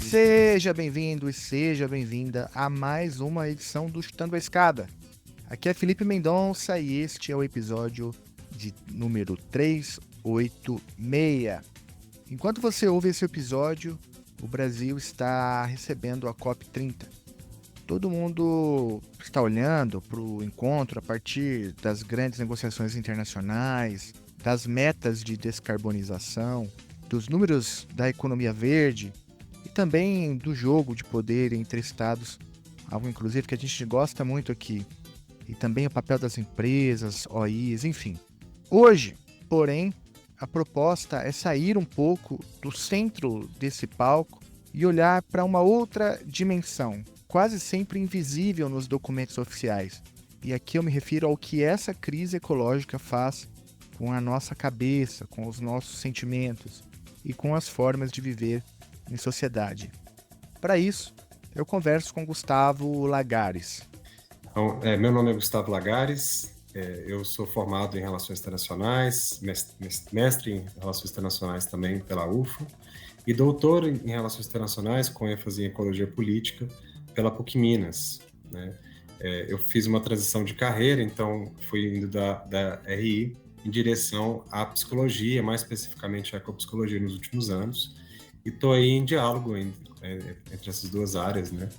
Seja bem-vindo e seja bem-vinda a mais uma edição do Chutando a Escada. Aqui é Felipe Mendonça e este é o episódio de número 386. Enquanto você ouve esse episódio, o Brasil está recebendo a COP30. Todo mundo está olhando para o encontro a partir das grandes negociações internacionais, das metas de descarbonização, dos números da economia verde, e também do jogo de poder entre estados, algo inclusive que a gente gosta muito aqui, e também o papel das empresas, OIs, enfim. Hoje, porém, a proposta é sair um pouco do centro desse palco e olhar para uma outra dimensão, quase sempre invisível nos documentos oficiais. E aqui eu me refiro ao que essa crise ecológica faz com a nossa cabeça, com os nossos sentimentos e com as formas de viver em sociedade. Para isso, eu converso com Gustavo Lagares. Então, meu nome é Gustavo Lagares, eu sou formado em Relações Internacionais, mestre em Relações Internacionais também pela UFO, e doutor em Relações Internacionais com ênfase em Ecologia Política pela PUC Minas, né? Eu fiz uma transição de carreira, então fui indo da RI em direção à psicologia, mais especificamente à ecopsicologia nos últimos anos, e estou aí em diálogo entre essas duas áreas, né?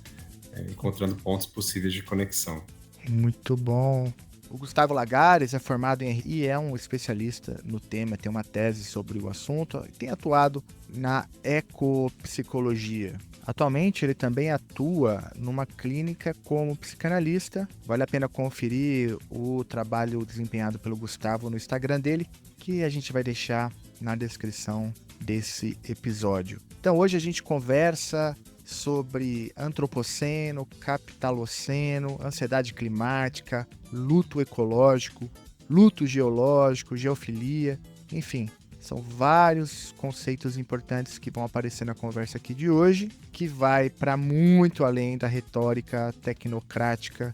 Encontrando pontos possíveis de conexão. Muito bom. O Gustavo Lagares é formado em RI e é um especialista no tema, tem uma tese sobre o assunto e tem atuado na ecopsicologia. Atualmente, ele também atua numa clínica como psicanalista. Vale a pena conferir o trabalho desempenhado pelo Gustavo no Instagram dele, que a gente vai deixar na descrição desse episódio. Então, hoje a gente conversa sobre antropoceno, capitaloceno, ansiedade climática, luto ecológico, luto geológico, geofilia, enfim. São vários conceitos importantes que vão aparecer na conversa aqui de hoje, que vai para muito além da retórica tecnocrática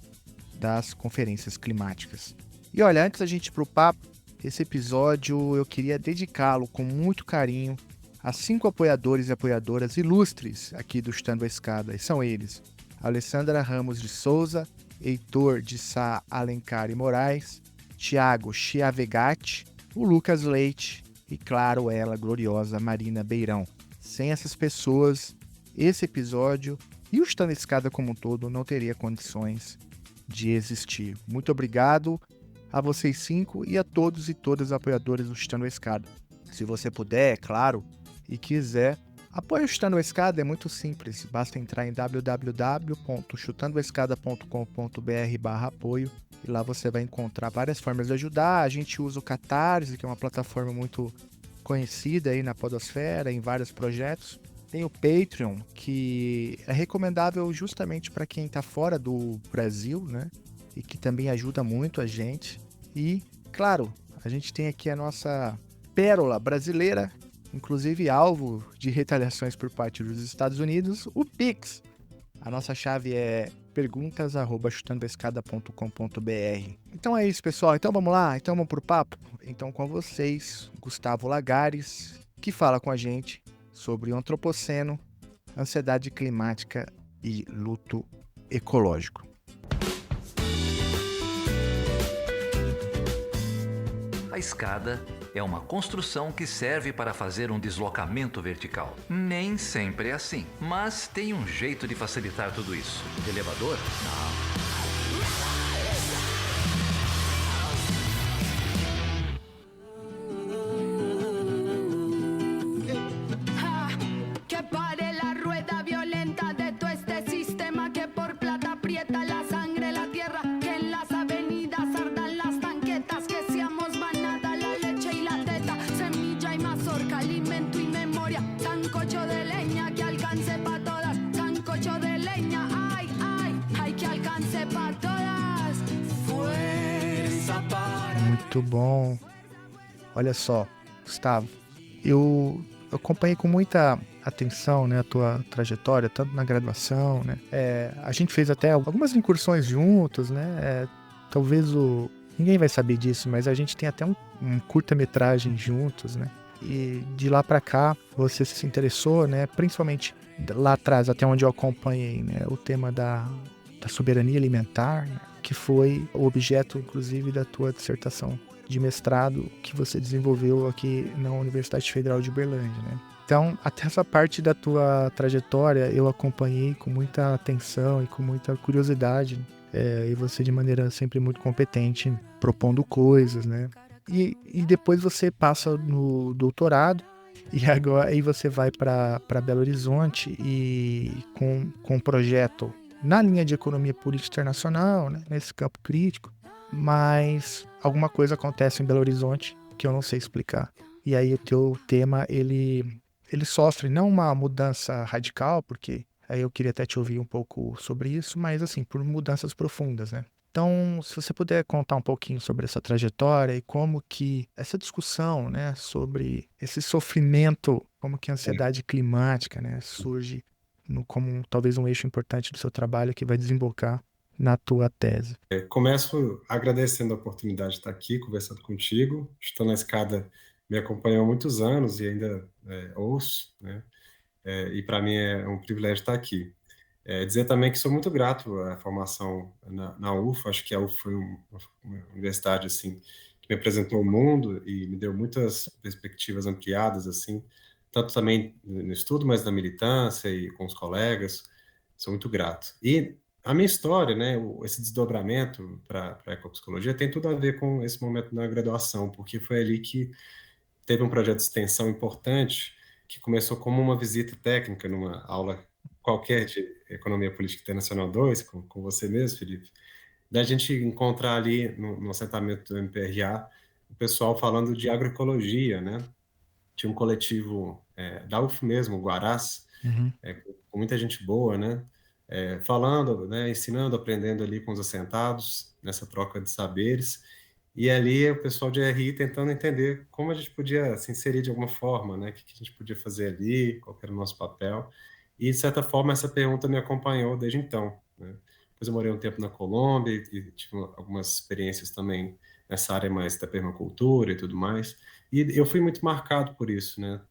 das conferências climáticas. E olha, antes da gente ir para o papo, esse episódio eu queria dedicá-lo com muito carinho a 5 apoiadores e apoiadoras ilustres aqui do Chutando a Escada. E são eles: Alessandra Ramos de Souza, Heitor de Sá Alencar e Moraes, Thiago Chiavegatti, o Lucas Leite e, claro, ela, gloriosa Marina Beirão. Sem essas pessoas, esse episódio e o Chutando a Escada como um todo não teria condições de existir. Muito obrigado a vocês 5 e a todos e todas os apoiadores do Chutando a Escada. Se você puder, é claro, e quiser, apoie o Chutando a Escada, é muito simples. Basta entrar em www.chutandoaescada.com.br/apoio e lá você vai encontrar várias formas de ajudar. A gente usa o Catarse, que é uma plataforma muito conhecida aí na podosfera, em vários projetos. Tem o Patreon, que é recomendável justamente para quem está fora do Brasil, né? E que também ajuda muito a gente. E, claro, a gente tem aqui a nossa pérola brasileira, inclusive alvo de retaliações por parte dos Estados Unidos, o Pix. A nossa chave é perguntas@chutandoaescada.com.br. Então é isso, pessoal. Então vamos lá? Então vamos pro papo? Então com vocês, Gustavo Lagares, que fala com a gente sobre o antropoceno, ansiedade climática e luto ecológico. A escada é uma construção que serve para fazer um deslocamento vertical. Nem sempre é assim, mas tem um jeito de facilitar tudo isso. Elevador? Não. Muito bom. Olha só, Gustavo, eu acompanhei com muita atenção, né, a tua trajetória, tanto na graduação, né? A gente fez até algumas incursões juntos, né? Talvez o Ninguém vai saber disso, mas a gente tem até um curta-metragem juntos, né? E de lá para cá, você se interessou, né? Principalmente lá atrás, até onde eu acompanhei, né? O tema da soberania alimentar, né? Que foi o objeto, inclusive, da tua dissertação de mestrado que você desenvolveu aqui na Universidade Federal de Uberlândia, né? Então, até essa parte da tua trajetória eu acompanhei com muita atenção e com muita curiosidade, e você de maneira sempre muito competente, propondo coisas, né? E depois você passa no doutorado e agora aí você vai para Belo Horizonte e com um projeto na linha de economia política internacional, né, nesse campo crítico, mas alguma coisa acontece em Belo Horizonte que eu não sei explicar. E aí o teu tema, ele sofre não uma mudança radical, porque aí eu queria até te ouvir um pouco sobre isso, mas assim, por mudanças profundas, né? Então, se você puder contar um pouquinho sobre essa trajetória e como que essa discussão, né, sobre esse sofrimento, como que a ansiedade climática, né, surge como talvez um eixo importante do seu trabalho que vai desembocar na tua tese. Começo agradecendo a oportunidade de estar aqui conversando contigo. Estou na escada, me acompanhou há muitos anos e ainda ouço, né? E para mim é um privilégio estar aqui. Dizer também que sou muito grato à formação na UFA. Acho que a UFA foi uma universidade assim que me apresentou o mundo e me deu muitas perspectivas ampliadas, assim, tanto também no estudo, mas na militância e com os colegas. Sou muito grato. E a minha história, né, esse desdobramento para a ecopsicologia tem tudo a ver com esse momento na graduação, porque foi ali que teve um projeto de extensão importante que começou como uma visita técnica numa aula qualquer de Economia Política Internacional 2, com você mesmo, Felipe, da gente encontrar ali no assentamento do MPRA o pessoal falando de agroecologia, né? Tinha um coletivo da UF mesmo, o Guarás, Uhum. com muita gente boa, né? Falando, né? Ensinando, aprendendo ali com os assentados, nessa troca de saberes. E ali o pessoal de RI tentando entender como a gente podia se inserir de alguma forma, né? O que a gente podia fazer ali, qual era o nosso papel. E, de certa forma, essa pergunta me acompanhou desde então, né? Depois eu morei um tempo na Colômbia e tive algumas experiências também nessa área mais da permacultura e tudo mais. E eu fui muito marcado por isso, né?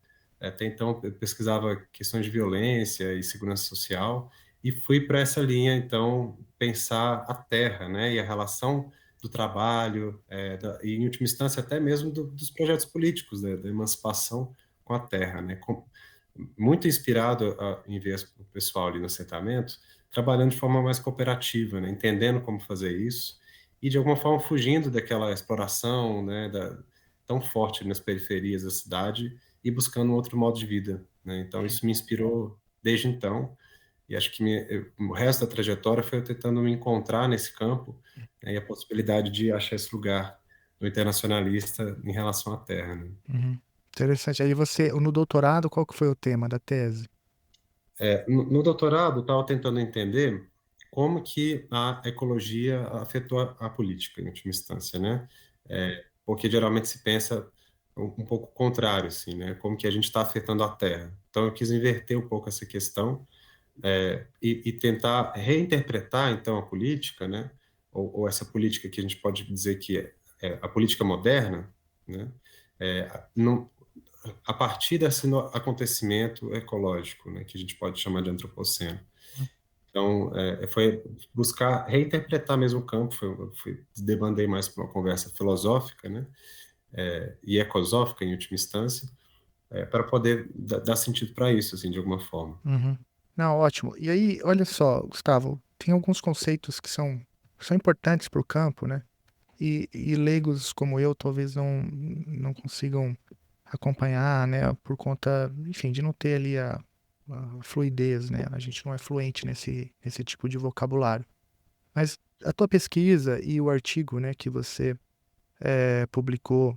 Até então eu pesquisava questões de violência e segurança social e fui para essa linha, então, pensar a terra, né? E a relação do trabalho, e em última instância até mesmo dos projetos políticos, né? Da emancipação com a terra, né? Muito inspirado em ver o pessoal ali no assentamento trabalhando de forma mais cooperativa, né? Entendendo como fazer isso e de alguma forma fugindo daquela exploração, né? Tão forte nas periferias da cidade e buscando um outro modo de vida, né? Então isso me inspirou desde então. E acho que o resto da trajetória foi eu tentando me encontrar nesse campo, né, e a possibilidade de achar esse lugar no internacionalista em relação à terra, né? Uhum. Interessante. Aí você, no doutorado, qual que foi o tema da tese? No doutorado, eu estava tentando entender como que a ecologia afetou a política, em última instância, né? Porque geralmente se pensa um pouco contrário, assim, né? Como que a gente está afetando a terra. Então, eu quis inverter um pouco essa questão, e tentar reinterpretar, então, a política, né? Ou essa política que a gente pode dizer que é a política moderna, né? Não, a partir desse acontecimento ecológico, né? Que a gente pode chamar de antropoceno. Então, foi buscar reinterpretar mesmo o campo, debandei mais para uma conversa filosófica, né? E ecosófica, em última instância, para poder dar sentido para isso, assim, de alguma forma. Uhum. Não, ótimo. E aí, olha só, Gustavo, tem alguns conceitos que são importantes para o campo, né? E leigos como eu talvez não consigam acompanhar, né? Por conta, enfim, de não ter ali a fluidez, né? A gente não é fluente nesse tipo de vocabulário. Mas a tua pesquisa e o artigo, né, que você publicou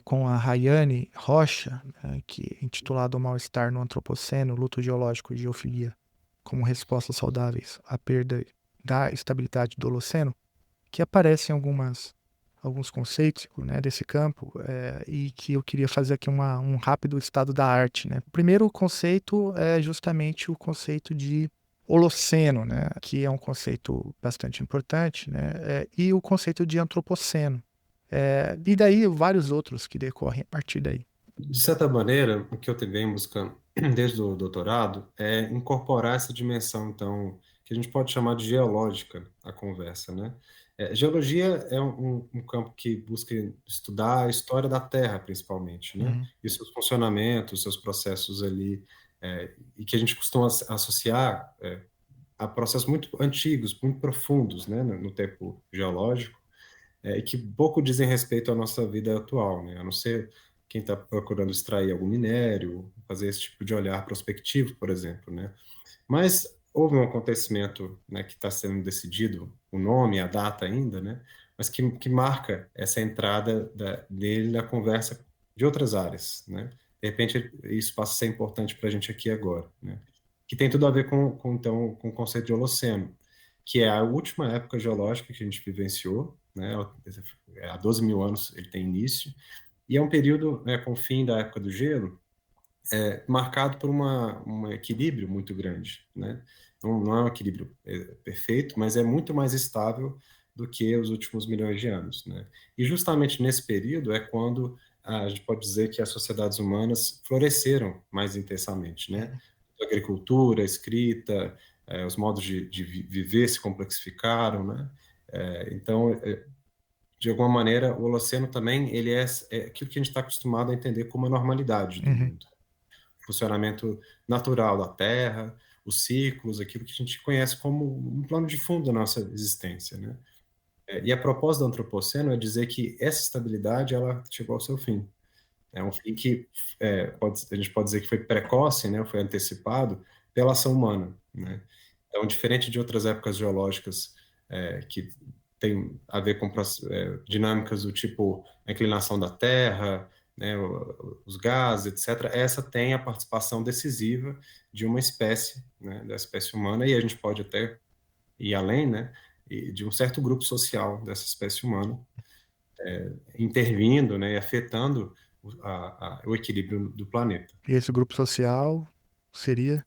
com a Rayane Rocha, né, que é intitulado O Mal-Estar no Antropoceno, Luto Geológico e Geofilia como Respostas Saudáveis à Perda da Estabilidade do Holoceno, que aparecem alguns conceitos, né, desse campo, e que eu queria fazer aqui um rápido estado da arte, né? O primeiro conceito é justamente o conceito de Holoceno, né, que é um conceito bastante importante, né, e o conceito de antropoceno. E daí vários outros que decorrem a partir daí. De certa maneira, o que eu venho buscando desde o doutorado é incorporar essa dimensão, então, que a gente pode chamar de geológica à conversa, né? Geologia é um campo que busca estudar a história da Terra, principalmente, né? Uhum. E seus funcionamentos, seus processos ali, e que a gente costuma associar a processos muito antigos, muito profundos, né, no tempo geológico, e que pouco dizem respeito à nossa vida atual, né? A não ser quem está procurando extrair algum minério, fazer esse tipo de olhar prospectivo, por exemplo, né? Mas houve um acontecimento, né, que está sendo decidido, o nome, a data ainda, né? Mas que marca essa entrada dele na conversa de outras áreas, né? De repente, isso passa a ser importante para a gente aqui agora, né? Que tem tudo a ver então, com o conceito de Holoceno, que é a última época geológica que a gente vivenciou, né? Há 12 mil anos ele tem início, e é um período, né, com o fim da época do gelo, marcado por um equilíbrio muito grande, né? Não é um equilíbrio perfeito, mas é muito mais estável do que os últimos milhões de anos, né? E justamente nesse período é quando a gente pode dizer que as sociedades humanas floresceram mais intensamente, né? A agricultura, a escrita, os modos de viver se complexificaram, né? Então, de alguma maneira, o Holoceno também ele é aquilo que a gente está acostumado a entender como a normalidade do Uhum. mundo, funcionamento natural da Terra, os ciclos, aquilo que a gente conhece como um plano de fundo da nossa existência, né? E a proposta do antropoceno é dizer que essa estabilidade ela chegou ao seu fim. É um fim que a gente pode dizer que foi precoce, né? Foi antecipado pela ação humana, né? Então, diferente de outras épocas geológicas que tem a ver com dinâmicas do tipo a inclinação da Terra, né, os gases, etc. Essa tem a participação decisiva de uma espécie, né, da espécie humana, e a gente pode até ir além, né, de um certo grupo social dessa espécie humana, intervindo, né, e afetando o equilíbrio do planeta. E esse grupo social seria?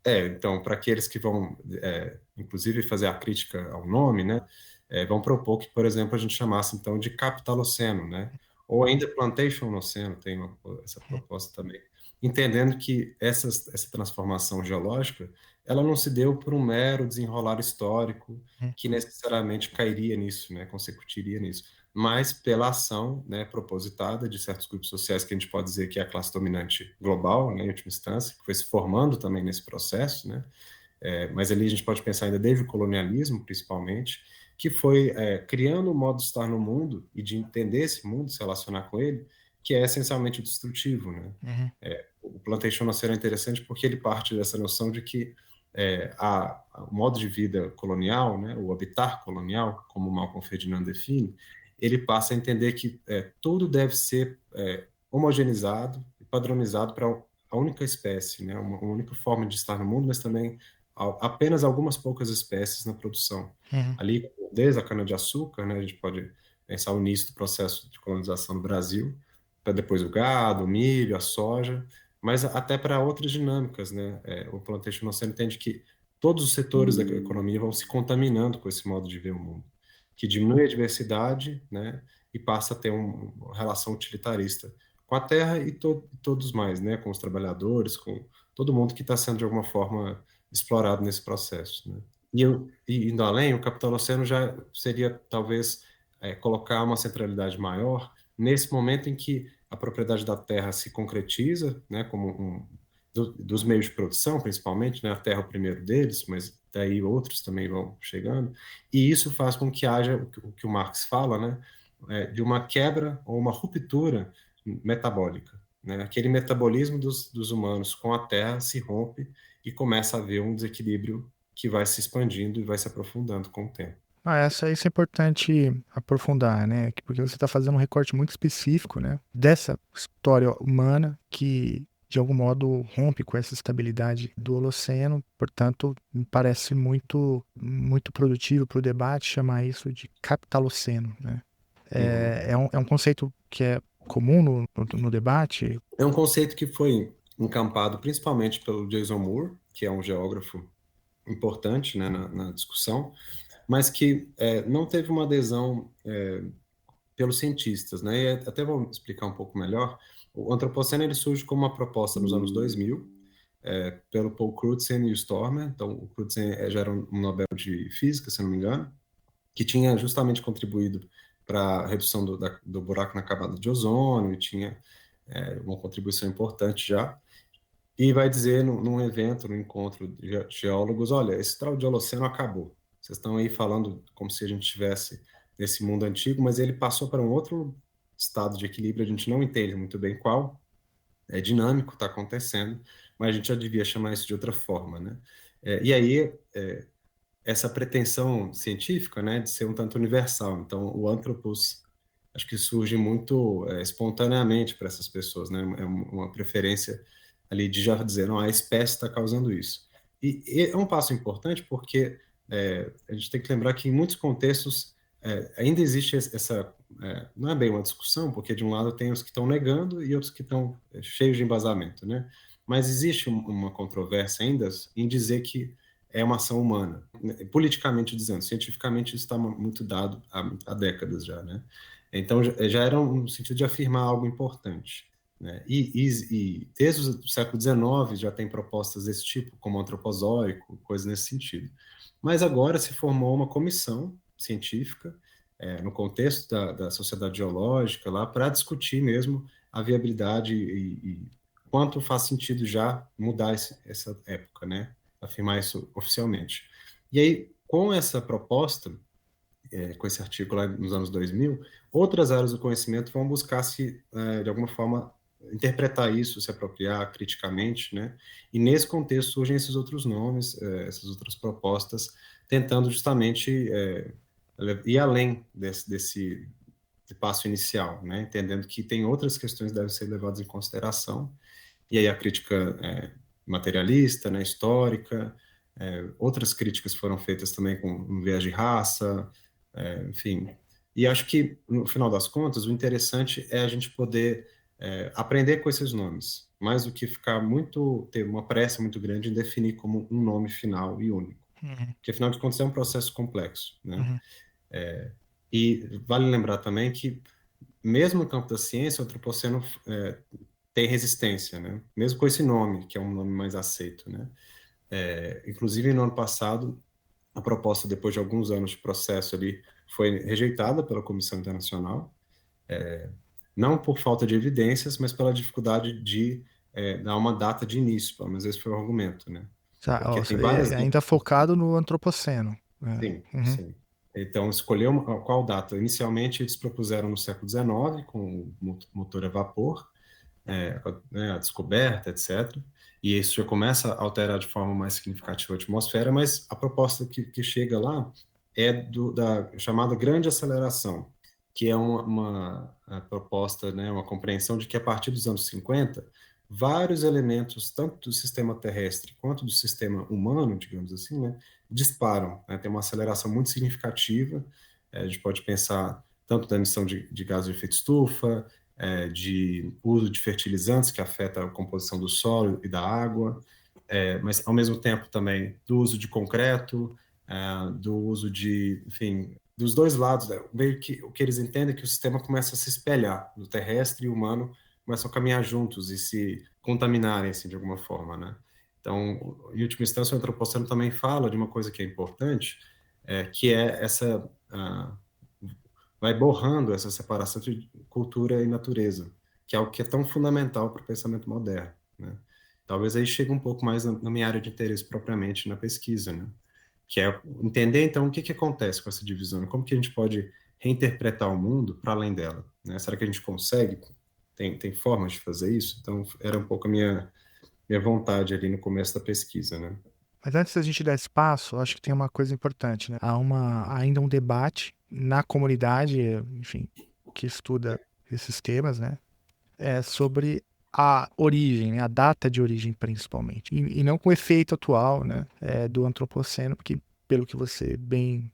Então, para aqueles que vão, inclusive, fazer a crítica ao nome, né, vão propor que, por exemplo, a gente chamasse, então, de capitaloceno, né, ou ainda plantationoceno, tem essa proposta também, entendendo que essa transformação geológica, ela não se deu por um mero desenrolar histórico Uhum. que necessariamente cairia nisso, né, consecutiria nisso, mas pela ação, né, propositada de certos grupos sociais que a gente pode dizer que é a classe dominante global, né, em última instância, que foi se formando também nesse processo, né, mas ali a gente pode pensar ainda desde o colonialismo, principalmente, que foi criando um modo de estar no mundo e de entender esse mundo, se relacionar com ele, que é essencialmente destrutivo, né. Uhum. O plantation nasceu interessante porque ele parte dessa noção de que o modo de vida colonial, né, o habitat colonial, como o Malcolm Ferdinand define, ele passa a entender que tudo deve ser homogeneizado e padronizado para a única espécie, né, uma única forma de estar no mundo, mas também apenas algumas poucas espécies na produção. Uhum. Ali, desde a cana-de-açúcar, né, a gente pode pensar o início do processo de colonização do Brasil, para depois o gado, o milho, a soja, mas até para outras dinâmicas, né? O plantation você entende que todos os setores da economia vão se contaminando com esse modo de ver o mundo, que diminui a diversidade, né? E passa a ter uma relação utilitarista com a terra e todos mais, né? Com os trabalhadores, com todo mundo que está sendo de alguma forma explorado nesse processo, né? E indo além, o capital oceano já seria talvez colocar uma centralidade maior nesse momento em que a propriedade da terra se concretiza, né, como dos meios de produção, principalmente, né, a terra é o primeiro deles, mas daí outros também vão chegando, e isso faz com que haja o que o Marx fala, né, de uma quebra ou uma ruptura metabólica, né, aquele metabolismo dos humanos com a terra se rompe e começa a haver um desequilíbrio que vai se expandindo e vai se aprofundando com o tempo. Isso é importante aprofundar, né? Porque você está fazendo um recorte muito específico, né? Dessa história humana que, de algum modo, rompe com essa estabilidade do Holoceno. Portanto, me parece muito produtivo para o debate chamar isso de capitaloceno, né? É um conceito que é comum no debate. É um conceito que foi encampado principalmente pelo Jason Moore, que é um geógrafo importante, né, na discussão, mas que não teve uma adesão pelos cientistas, né? E até vou explicar um pouco melhor. O antropoceno ele surge como uma proposta nos anos 2000, pelo Paul Crutzen e o Stormer. Então, o Crutzen já era um Nobel de Física, se não me engano, que tinha justamente contribuído para a redução do buraco na camada de ozônio, e tinha uma contribuição importante já. E vai dizer num evento, num encontro de geólogos, olha, esse tal de Holoceno acabou. Vocês estão aí falando como se a gente estivesse nesse mundo antigo, mas ele passou para um outro estado de equilíbrio, a gente não entende muito bem qual, é dinâmico, está acontecendo, mas a gente já devia chamar isso de outra forma, né? E aí, essa pretensão científica, né, de ser um tanto universal. Então, o Anthropos, acho que surge muito espontaneamente para essas pessoas, né? É uma preferência ali de já dizer, não, a espécie está causando isso. E é um passo importante porque a gente tem que lembrar que em muitos contextos ainda existe essa, não é bem uma discussão, porque de um lado tem os que estão negando e outros que estão cheios de embasamento, né? Mas existe uma controvérsia ainda em dizer que é uma ação humana, né? Politicamente dizendo, cientificamente isso está muito dado há décadas já, né? Então já era um sentido de afirmar algo importante, né? E desde o século XIX já tem propostas desse tipo, como antropozoico, coisas nesse sentido. Mas agora se formou uma comissão científica, no contexto da sociedade geológica, lá para discutir mesmo a viabilidade e quanto faz sentido já mudar essa época, né? Afirmar isso oficialmente. E aí, com essa proposta, com esse artigo lá nos anos 2000, outras áreas do conhecimento vão buscar se, de alguma forma, interpretar isso, se apropriar criticamente, né? E nesse contexto surgem esses outros nomes, essas outras propostas, tentando justamente ir além desse passo inicial, né? Entendendo que tem outras questões que devem ser levadas em consideração, e aí a crítica materialista, né, histórica, outras críticas foram feitas também com um viés de raça, enfim. E acho que, no final das contas, o interessante é a gente poder aprender com esses nomes, mais do que ter uma pressa muito grande em definir como um nome final e único. Uhum. Porque, afinal de contas, é um processo complexo, né? Uhum. E vale lembrar também que, mesmo no campo da ciência, o antropoceno tem resistência, né? Mesmo com esse nome, que é um nome mais aceito, né? Inclusive, no ano passado, a proposta, depois de alguns anos de processo ali, foi rejeitada pela Comissão Internacional, não por falta de evidências, mas pela dificuldade de dar uma data de início, pelo menos esse foi o argumento, né? Tá, Porque tem várias ainda datas. focado no antropoceno. Sim, Uhum. sim. Então, escolheu qual data? Inicialmente, eles propuseram no século XIX, com o motor a vapor, a descoberta, etc. E isso já começa a alterar de forma mais significativa a atmosfera, mas a proposta que chega lá é da chamada grande aceleração, que é uma proposta, né, uma compreensão de que a partir dos anos 50, vários elementos, tanto do sistema terrestre quanto do sistema humano, digamos assim, né, disparam, né, tem uma aceleração muito significativa. A gente pode pensar tanto da emissão de gases de efeito estufa, de uso de fertilizantes que afeta a composição do solo e da água, mas ao mesmo tempo também do uso de concreto, do uso de, enfim, dos dois lados, né? Meio que o que eles entendem é que o sistema começa a se espelhar, o terrestre e o humano começam a caminhar juntos e se contaminarem, assim, de alguma forma, né? Então, em última instância, o antropoceno também fala de uma coisa que é importante, que é essa vai borrando essa separação de cultura e natureza, que é algo que é tão fundamental para o pensamento moderno, né? Talvez aí chegue um pouco mais na minha área de interesse propriamente na pesquisa, né? Que é entender, então, o que acontece com essa divisão, como que a gente pode reinterpretar o mundo para além dela, né? Será que a gente consegue? Tem formas de fazer isso? Então, era um pouco a minha vontade ali no começo da pesquisa, né? Mas antes da gente dar espaço, acho que tem uma coisa importante, né? Há ainda um debate na comunidade, enfim, que estuda esses temas, né? Sobre a origem, né? A data de origem, principalmente. E não com o efeito atual, né? Do antropoceno, porque, pelo que você bem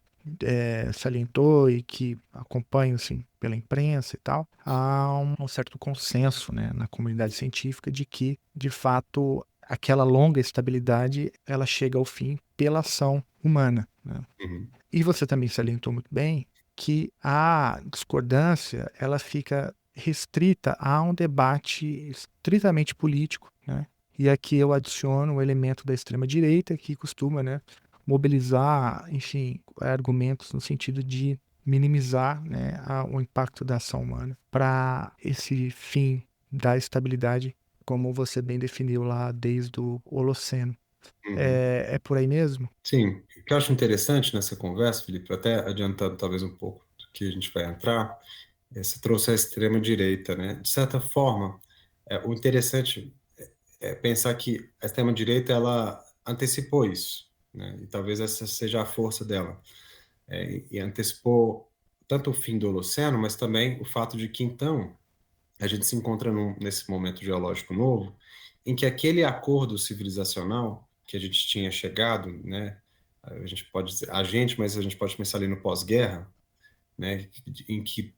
salientou e que acompanho, assim, pela imprensa e tal, há um certo consenso, né, na comunidade científica de que, de fato, aquela longa estabilidade ela chega ao fim pela ação humana, né? Uhum. E você também salientou muito bem que a discordância ela fica restrita a um debate estritamente político, né? E aqui eu adiciono o elemento da extrema-direita que costuma, né, mobilizar, enfim, argumentos no sentido de minimizar, né, o impacto da ação humana para esse fim da estabilidade, como você bem definiu lá desde o Holoceno. Uhum. É por aí mesmo? Sim, o que eu acho interessante nessa conversa, Felipe, até adiantando talvez um pouco do que a gente vai entrar, você trouxe a extrema-direita, né? De certa forma, o interessante é pensar que a extrema-direita ela antecipou isso, né? E talvez essa seja a força dela. E antecipou tanto o fim do Holoceno, mas também o fato de que então a gente se encontra nesse momento geológico novo, em que aquele acordo civilizacional que a gente tinha chegado, né? A gente pode dizer a gente, mas a gente pode pensar ali no pós-guerra, né? Em que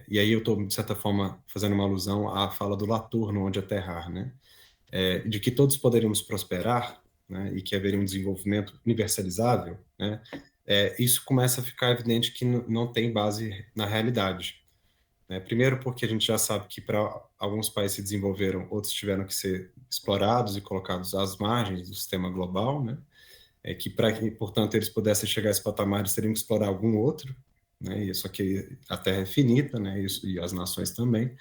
e aí eu estou de certa forma fazendo uma alusão à fala do Latour no Onde Aterrar, né? De que todos poderíamos prosperar, né, e que haveria um desenvolvimento universalizável, né, isso começa a ficar evidente que não tem base na realidade. Né? Primeiro porque a gente já sabe que para alguns países se desenvolveram, outros tiveram que ser explorados e colocados às margens do sistema global, né? Que para que, portanto, eles pudessem chegar a esse patamar, eles teriam que explorar algum outro, né? Só que a Terra é finita, né? E as nações também.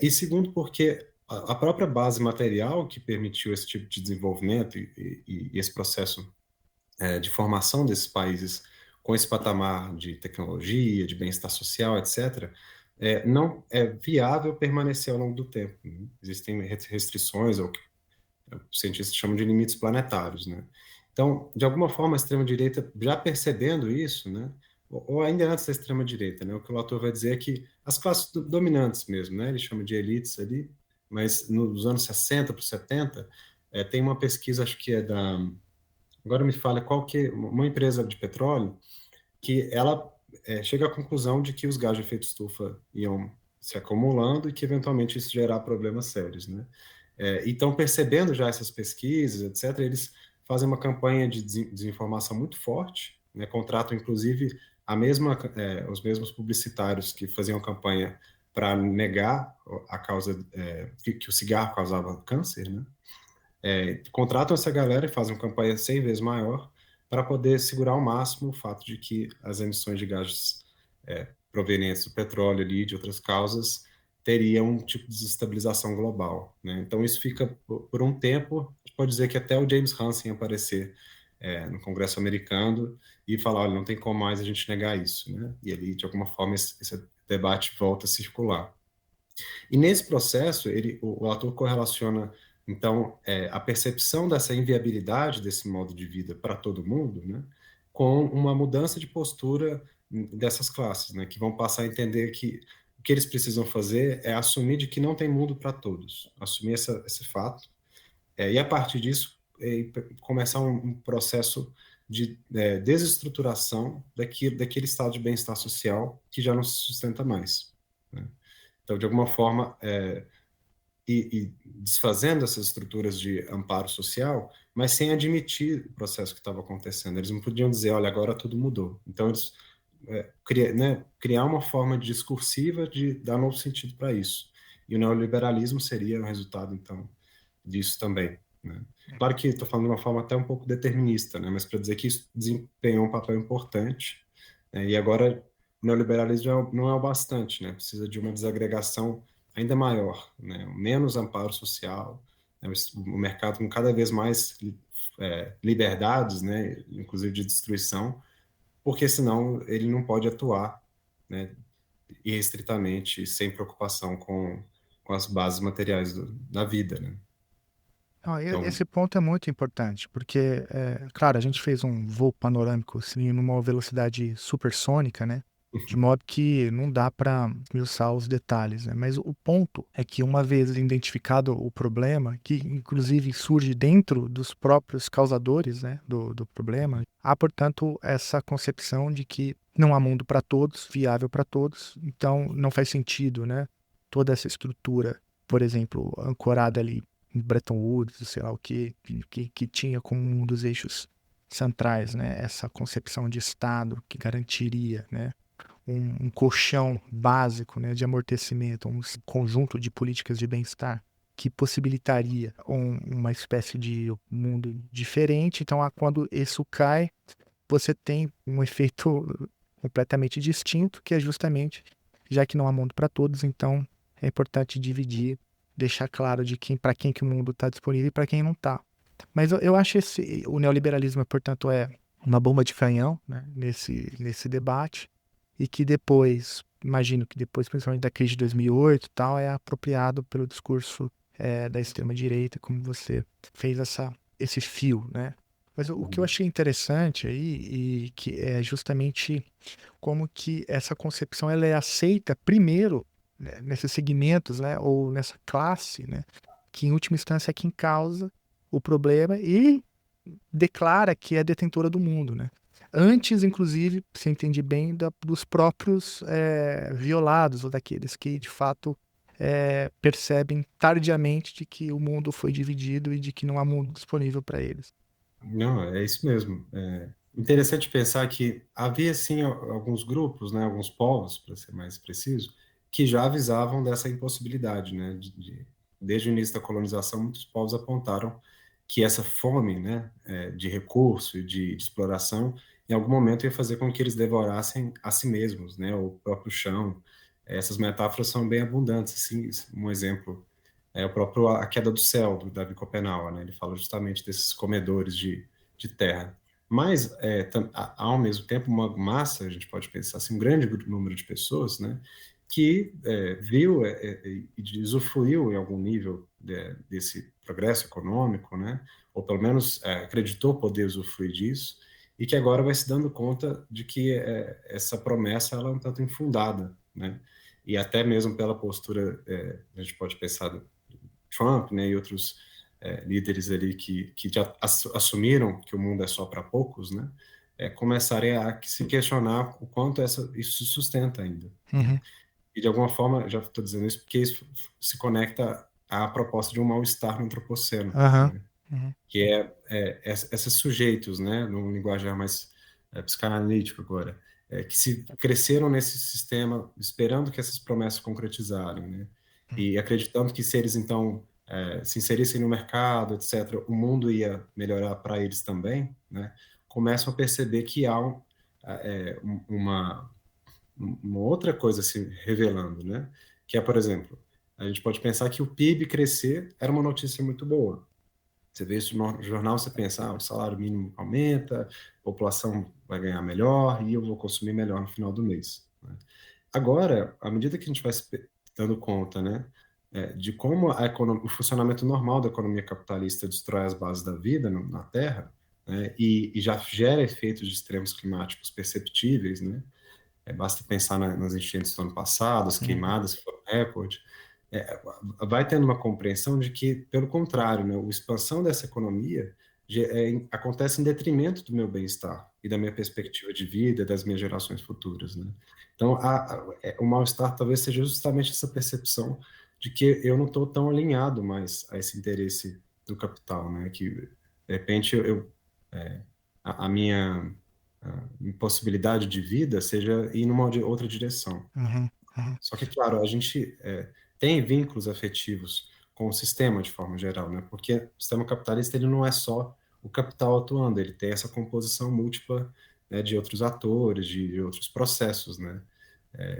E segundo, porque a própria base material que permitiu esse tipo de desenvolvimento e esse processo de formação desses países com esse patamar de tecnologia, de bem-estar social, etc., não é viável permanecer ao longo do tempo. Né? Existem restrições, ou que os cientistas chamam de limites planetários. Né? Então, de alguma forma, a extrema-direita, já percebendo isso, né, ou ainda antes da extrema-direita, né, o que o autor vai dizer é que as classes dominantes mesmo, né, ele chama de elites ali, mas nos anos 60 para 70, tem uma pesquisa, acho que é da... Agora me fala qual que é uma empresa de petróleo que ela chega à conclusão de que os gases de efeito estufa iam se acumulando e que eventualmente isso gerar problemas sérios, né? Então, percebendo já essas pesquisas, etc., eles fazem uma campanha de desinformação muito forte, né? Contratam, inclusive, os mesmos publicitários que faziam campanha para negar a causa que o cigarro causava câncer, né? Contratam essa galera e fazem uma campanha 100 vezes maior para poder segurar ao máximo o fato de que as emissões de gases provenientes do petróleo ali, e de outras causas, teriam um tipo de desestabilização global. Né? Então, isso fica, por um tempo, a gente pode dizer que até o James Hansen aparecer no Congresso americano e falar, olha, não tem como mais a gente negar isso. Né? E ali, de alguma forma, esse debate volta a circular. E nesse processo, o autor correlaciona, então, a percepção dessa inviabilidade desse modo de vida para todo mundo, né, com uma mudança de postura dessas classes, né, que vão passar a entender que o que eles precisam fazer é assumir de que não tem mundo para todos, assumir esse fato, e a partir disso, começar um processo de desestruturação daquele estado de bem-estar social que já não se sustenta mais. Né? Então, de alguma forma, e desfazendo essas estruturas de amparo social, mas sem admitir o processo que estava acontecendo. Eles não podiam dizer, olha, agora tudo mudou. Então, eles criar uma forma discursiva de dar novo sentido para isso. E o neoliberalismo seria o resultado, então, disso também. Né? Claro que estou falando de uma forma até um pouco determinista, né? Mas para dizer que isso desempenhou um papel importante, né? E agora o neoliberalismo não é o bastante, né? Precisa de uma desagregação ainda maior, né? Menos amparo social, né? O mercado com cada vez mais liberdades, né? Inclusive de destruição, porque senão ele não pode atuar, né? Irrestritamente, sem preocupação com as bases materiais da vida, né? Então, Esse ponto é muito importante, porque, claro, a gente fez um voo panorâmico assim, numa velocidade supersônica, né? De modo que não dá para esmiuçar os detalhes, né? Mas o ponto é que, uma vez identificado o problema, que inclusive surge dentro dos próprios causadores, né, do problema, há, portanto, essa concepção de que não há mundo para todos, viável para todos, então não faz sentido, né? Toda essa estrutura, por exemplo, ancorada ali em Bretton Woods, sei lá o que tinha como um dos eixos centrais, né? Essa concepção de Estado que garantiria, né, um colchão básico, né, de amortecimento, um conjunto de políticas de bem-estar que possibilitaria uma espécie de mundo diferente. Então, quando isso cai, você tem um efeito completamente distinto, que é justamente, já que não há mundo para todos, então é importante dividir, deixar claro de para quem que o mundo está disponível e para quem não está. Mas eu acho o neoliberalismo, portanto, é uma bomba de canhão, né, nesse debate, e que depois, imagino que depois, principalmente da crise de 2008 e tal, é apropriado pelo discurso da extrema-direita, como você fez esse fio, né? Mas o que eu achei interessante aí, e que é justamente como que essa concepção ela é aceita primeiro, né, nesses segmentos, né, ou nessa classe, né, que em última instância é quem causa o problema e declara que é detentora do mundo, né? Antes, inclusive, se entende bem, dos próprios violados, ou daqueles que, de fato, percebem tardiamente de que o mundo foi dividido e de que não há mundo disponível para eles. Não, é isso mesmo. É interessante pensar que havia, sim, alguns grupos, né, alguns povos, para ser mais preciso, que já avisavam dessa impossibilidade, né, desde o início da colonização, muitos povos apontaram que essa fome, né, de recurso e de exploração, em algum momento ia fazer com que eles devorassem a si mesmos, né, o próprio chão. Essas metáforas são bem abundantes, assim, um exemplo é o próprio A Queda do Céu, do Davi Copenau, né? Ele fala justamente desses comedores de terra. Mas, ao mesmo tempo, uma massa, a gente pode pensar assim, um grande número de pessoas, né, que viu e usufruiu em algum nível desse progresso econômico, né, ou pelo menos acreditou poder usufruir disso, e que agora vai se dando conta de que essa promessa ela é um tanto infundada, né, e até mesmo pela postura, a gente pode pensar Trump, né, e outros líderes ali que já assumiram que o mundo é só para poucos, né, começarem a se questionar o quanto isso se sustenta ainda. Né? Uhum. E de alguma forma, já estou dizendo isso porque isso se conecta à proposta de um mal-estar no antropoceno, Aham. né, Uhum. que esses sujeitos, né, num linguajar mais psicanalítico agora, que se cresceram nesse sistema esperando que essas promessas se concretizarem, né, e acreditando que se eles então se inserissem no mercado, etc., o mundo ia melhorar para eles também, né, começam a perceber que há uma, uma outra coisa se revelando, né, que é, por exemplo, a gente pode pensar que o PIB crescer era uma notícia muito boa. Você vê isso no jornal, você pensa, o salário mínimo aumenta, a população vai ganhar melhor e eu vou consumir melhor no final do mês. Né? Agora, à medida que a gente vai se dando conta, né, de como o funcionamento normal da economia capitalista destrói as bases da vida na Terra, né, e já gera efeitos de extremos climáticos perceptíveis, né, basta pensar nas enchentes do ano passado, as Uhum. queimadas que foram recorde, vai tendo uma compreensão de que, pelo contrário, né, a expansão dessa economia acontece em detrimento do meu bem-estar e da minha perspectiva de vida, das minhas gerações futuras. Né? Então, o mal-estar talvez seja justamente essa percepção de que eu não estou tão alinhado mais a esse interesse do capital, né? Que, de repente, a minha impossibilidade de vida seja ir numa outra direção. Uhum. Uhum. Só que, claro, a gente tem vínculos afetivos com o sistema de forma geral, né? Porque o sistema capitalista ele não é só o capital atuando, ele tem essa composição múltipla, né, de outros atores, de outros processos, né?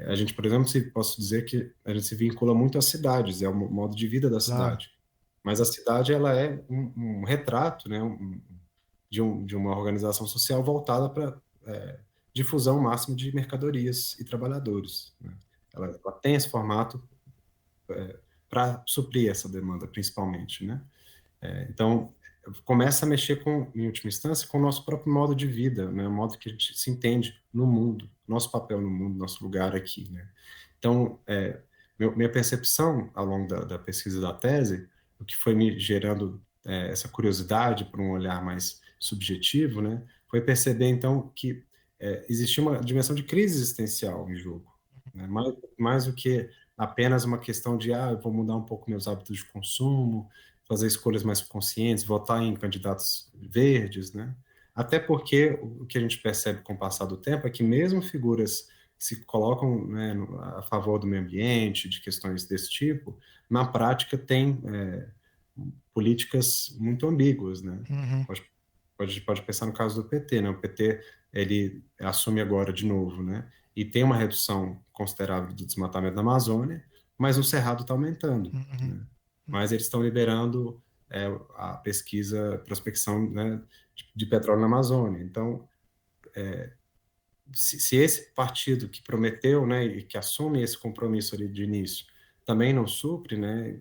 A gente, por exemplo, posso dizer que a gente se vincula muito às cidades, é o modo de vida da Claro. cidade. Mas a cidade ela é um retrato, né, de uma organização social voltada para difusão máxima de mercadorias e trabalhadores. Né? Ela tem esse formato para suprir essa demanda, principalmente. Né? Então, começa a mexer em última instância, com o nosso próprio modo de vida, né? O modo que a gente se entende no mundo, nosso papel no mundo, nosso lugar aqui. Né? Então, minha percepção ao longo da pesquisa da tese, o que foi me gerando essa curiosidade por um olhar mais subjetivo, né, foi perceber então que existia uma dimensão de crise existencial em jogo, né, mais do que apenas uma questão de eu vou mudar um pouco meus hábitos de consumo, fazer escolhas mais conscientes, votar em candidatos verdes, né, Até porque o que a gente percebe com o passar do tempo é que mesmo figuras que se colocam, né, a favor do meio ambiente, de questões desse tipo, na prática tem políticas muito ambíguas, né? Uhum, Pode pensar no caso do PT, né? O PT, ele assume agora de novo, né? E tem uma redução considerável do desmatamento da Amazônia, mas o Cerrado está aumentando, uhum, né? Mas eles estão liberando a pesquisa, prospecção, né, de petróleo na Amazônia. Então, se esse partido que prometeu, né, e que assume esse compromisso ali de início, também não supre, né,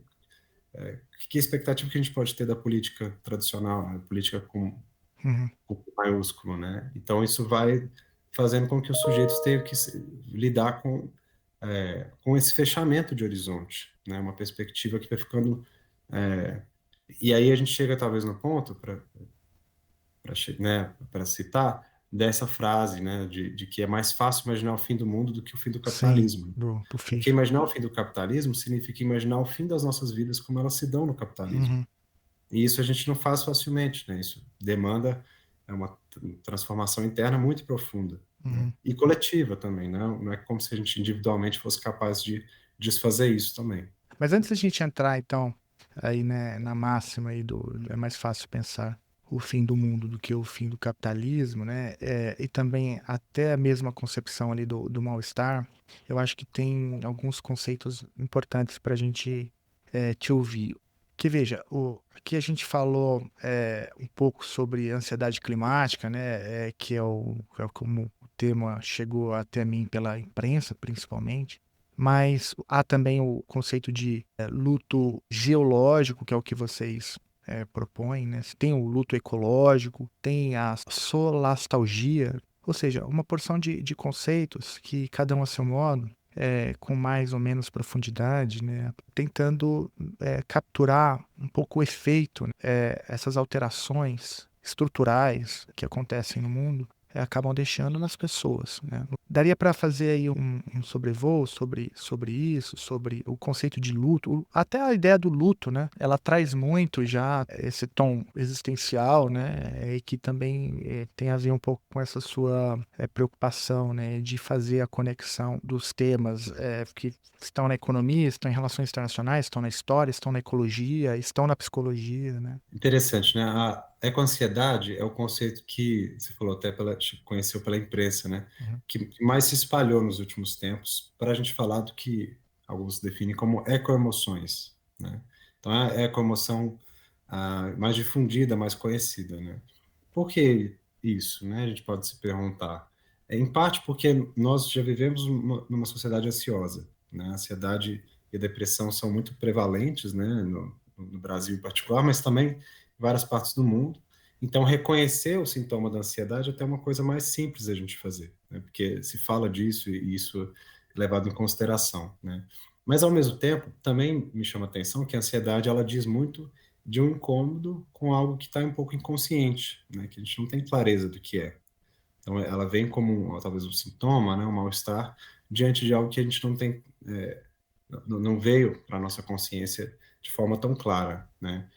que expectativa que a gente pode ter da política tradicional, né, política uhum. com maiúsculo, né? Então isso vai fazendo com que os sujeitos tenham que lidar com esse fechamento de horizonte, né? Uma perspectiva que vai ficando e aí a gente chega talvez no ponto para citar dessa frase, né, de que é mais fácil imaginar o fim do mundo do que o fim do Sim, capitalismo. do Porque fim. imaginar o fim do capitalismo significa imaginar o fim das nossas vidas como elas se dão no capitalismo. Uhum, E isso a gente não faz facilmente, né? Isso demanda uma transformação interna muito profunda, né? uhum. E coletiva também, né? Não é como se a gente individualmente fosse capaz de desfazer isso também. Mas antes da gente entrar, então, aí, né, na máxima aí é mais fácil pensar o fim do mundo do que o fim do capitalismo, né? E também até a mesma concepção ali do mal-estar, eu acho que tem alguns conceitos importantes para a gente te ouvir. Que veja, aqui a gente falou um pouco sobre ansiedade climática, né? Que é como o tema chegou até mim pela imprensa, principalmente. Mas há também o conceito de luto geológico, que é o que vocês propõem, né? Tem o luto ecológico, tem a solastalgia, ou seja, uma porção de conceitos que cada um a seu modo, com mais ou menos profundidade, né? Tentando capturar um pouco o efeito, né? Essas alterações estruturais que acontecem no mundo acabam deixando nas pessoas, né? Daria para fazer aí um sobrevoo sobre isso, sobre o conceito de luto, até a ideia do luto, né? Ela traz muito já esse tom existencial, né? E que também tem a ver um pouco com essa sua preocupação, né? De fazer a conexão dos temas que estão na economia, estão em relações internacionais, estão na história, estão na ecologia, estão na psicologia, né? Interessante, né? A ecoansiedade é o conceito que você falou até conheceu pela imprensa, né? Uhum. Que mais se espalhou nos últimos tempos para a gente falar do que alguns definem como ecoemoções, né? Então, é a ecoemoção mais difundida, mais conhecida, né? Por que isso, né? A gente pode se perguntar. Em parte porque nós já vivemos numa sociedade ansiosa, né? A ansiedade e a depressão são muito prevalentes, né? No Brasil em particular, mas também em várias partes do mundo. Então, reconhecer o sintoma da ansiedade é até uma coisa mais simples a gente fazer, né? Porque se fala disso e isso é levado em consideração, né? Mas, ao mesmo tempo, também me chama a atenção que a ansiedade, ela diz muito de um incômodo com algo que está um pouco inconsciente, né? Que a gente não tem clareza do que é. Então, ela vem como talvez um sintoma, né? Um mal-estar diante de algo que a gente não tem, não veio para a nossa consciência de forma tão clara, né?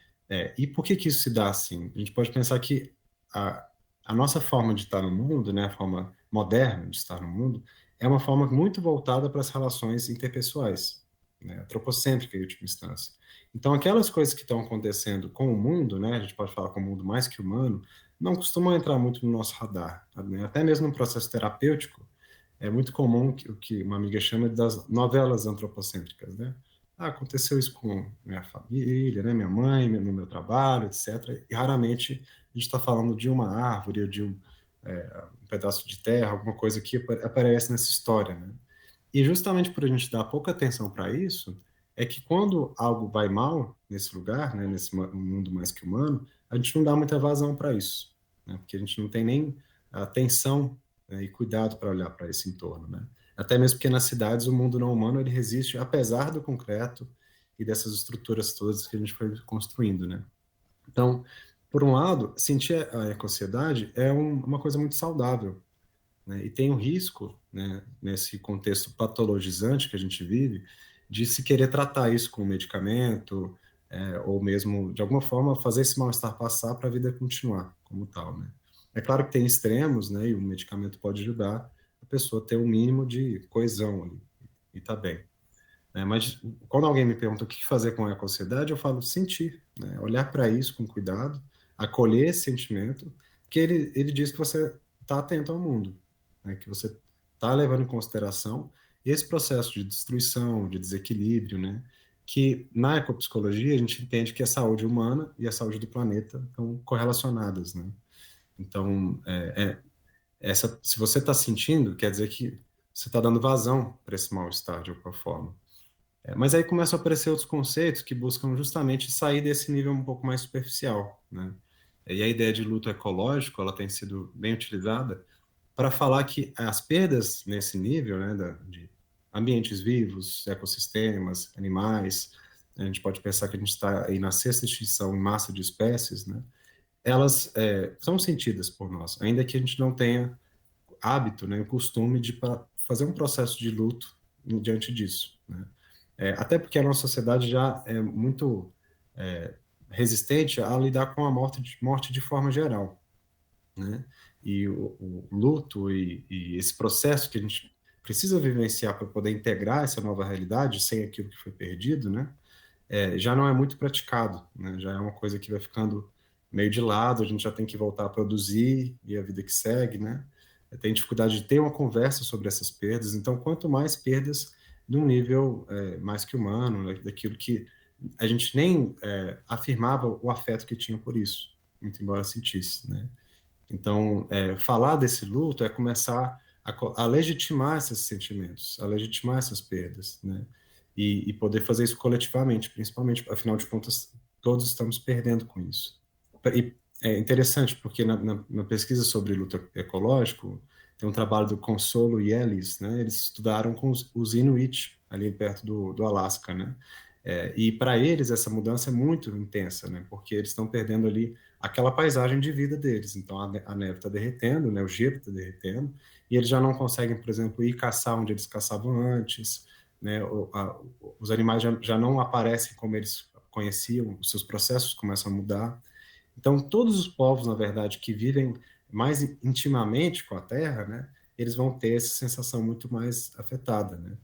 E por que que isso se dá assim? A gente pode pensar que a, a nossa forma de estar no mundo, né? A forma moderna de estar no mundo, é uma forma muito voltada para as relações interpessoais, né? Antropocêntrica, em última instância. Então, aquelas coisas que estão acontecendo com o mundo, né? A gente pode falar com o mundo mais que humano, não costumam entrar muito no nosso radar, né? Até mesmo no processo terapêutico, é muito comum o que uma amiga chama das novelas antropocêntricas, né? Aconteceu isso com minha família, né? Minha mãe, no meu trabalho, etc. E raramente a gente está falando de uma árvore ou de um pedaço de terra, alguma coisa que aparece nessa história, né? E justamente por a gente dar pouca atenção para isso, é que quando algo vai mal nesse lugar, né? Nesse mundo mais que humano, a gente não dá muita vazão para isso, né? Porque a gente não tem nem atenção, né, e cuidado para olhar para esse entorno, né? Até mesmo porque nas cidades o mundo não humano ele resiste apesar do concreto e dessas estruturas todas que a gente foi construindo, né? Então, por um lado, sentir a eco-ansiedade é uma coisa muito saudável, né? E tem o risco, né, nesse contexto patologizante que a gente vive, de se querer tratar isso com medicamento, ou mesmo, de alguma forma, fazer esse mal-estar passar para a vida continuar como tal, né? É claro que tem extremos, né, e o medicamento pode ajudar a pessoa a ter um mínimo de coesão ali, e tá bem. Mas quando alguém me pergunta o que fazer com a eco-ansiedade, eu falo sentir, né, olhar para isso com cuidado, acolher esse sentimento, que ele diz que você está atento ao mundo, né, que você está levando em consideração esse processo de destruição, de desequilíbrio, né, que na ecopsicologia a gente entende que a saúde humana e a saúde do planeta estão correlacionadas, né? Então, se você está sentindo, quer dizer que você está dando vazão para esse mal-estar de alguma forma. Mas aí começam a aparecer outros conceitos que buscam justamente sair desse nível um pouco mais superficial, né? E a ideia de luto ecológico, ela tem sido bem utilizada para falar que as perdas nesse nível, né, de ambientes vivos, ecossistemas, animais, a gente pode pensar que a gente está aí na sexta extinção em massa de espécies, né? Elas são sentidas por nós, ainda que a gente não tenha hábito, né, o costume de fazer um processo de luto diante disso, né? Até porque a nossa sociedade já é muito resistente a lidar com a morte de forma geral, né? E o luto e esse processo que a gente precisa vivenciar para poder integrar essa nova realidade sem aquilo que foi perdido, né? Já não é muito praticado, né? Já é uma coisa que vai ficando meio de lado, a gente já tem que voltar a produzir e a vida que segue, né? Tem dificuldade de ter uma conversa sobre essas perdas, então quanto mais perdas de um nível mais que humano, né? Daquilo que a gente nem afirmava o afeto que tinha por isso, muito embora sentisse, né? Então, falar desse luto é começar a legitimar esses sentimentos, a legitimar essas perdas, né? E poder fazer isso coletivamente, principalmente, afinal de contas, todos estamos perdendo com isso. E é interessante, porque na pesquisa sobre luto ecológico, tem um trabalho do Consolo e Ellis, né? Eles estudaram com os Inuit, ali perto do Alasca, né? E para eles essa mudança é muito intensa, né? Porque eles estão perdendo ali aquela paisagem de vida deles. Então a neve está derretendo, né? O gelo está derretendo, e eles já não conseguem, por exemplo, ir caçar onde eles caçavam antes, né? Os animais já não aparecem como eles conheciam, os seus processos começam a mudar. Então todos os povos, na verdade, que vivem mais intimamente com a terra, né? Eles vão ter essa sensação muito mais afetada, né?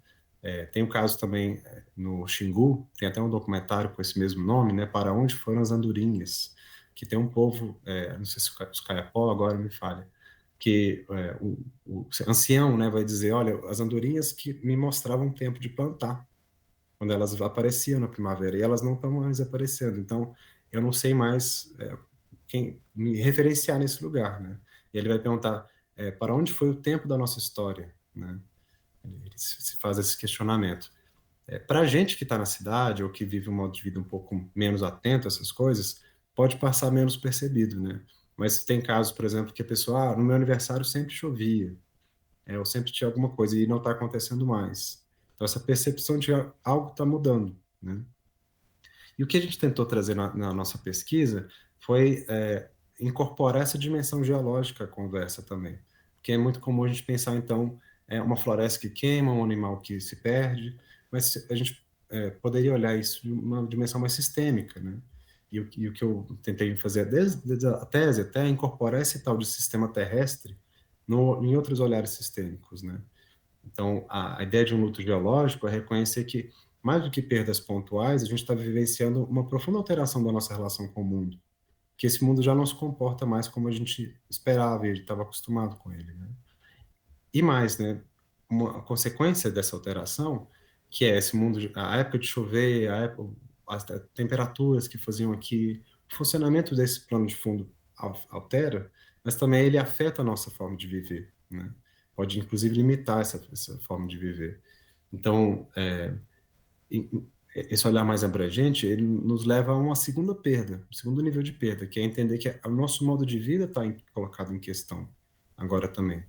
Tem um caso também no Xingu, tem até um documentário com esse mesmo nome, né? Para onde foram as andorinhas? Que tem um povo, não sei se os Kayapó agora me falha, que o ancião, né, vai dizer, olha, as andorinhas que me mostravam o tempo de plantar, quando elas apareciam na primavera, e elas não estão mais aparecendo. Então, eu não sei mais quem me referenciar nesse lugar, né? E ele vai perguntar, para onde foi o tempo da nossa história, né? Ele se faz esse questionamento. Para a gente que está na cidade ou que vive um modo de vida um pouco menos atento a essas coisas, pode passar menos percebido, né? Mas tem casos, por exemplo, que a pessoa, no meu aniversário sempre chovia, ou sempre tinha alguma coisa e não está acontecendo mais. Então essa percepção de algo está mudando, né? E o que a gente tentou trazer na nossa pesquisa foi incorporar essa dimensão geológica à conversa também, porque é muito comum a gente pensar, então, uma floresta que queima, um animal que se perde, mas a gente poderia olhar isso de uma dimensão mais sistêmica, né? E o que eu tentei fazer desde a tese até é incorporar esse tal de sistema terrestre em outros olhares sistêmicos, né? Então, a ideia de um luto geológico é reconhecer que, mais do que perdas pontuais, a gente está vivenciando uma profunda alteração da nossa relação com o mundo, que esse mundo já não se comporta mais como a gente esperava e a gente estava acostumado com ele, né? E mais, né? Uma consequência dessa alteração, que é esse mundo, a época de chover, as temperaturas que faziam aqui, o funcionamento desse plano de fundo altera, mas também ele afeta a nossa forma de viver, né? Pode inclusive limitar essa forma de viver. Então, esse olhar mais abrangente, ele nos leva a uma segunda perda, um segundo nível de perda, que é entender que o nosso modo de vida está colocado em questão agora também,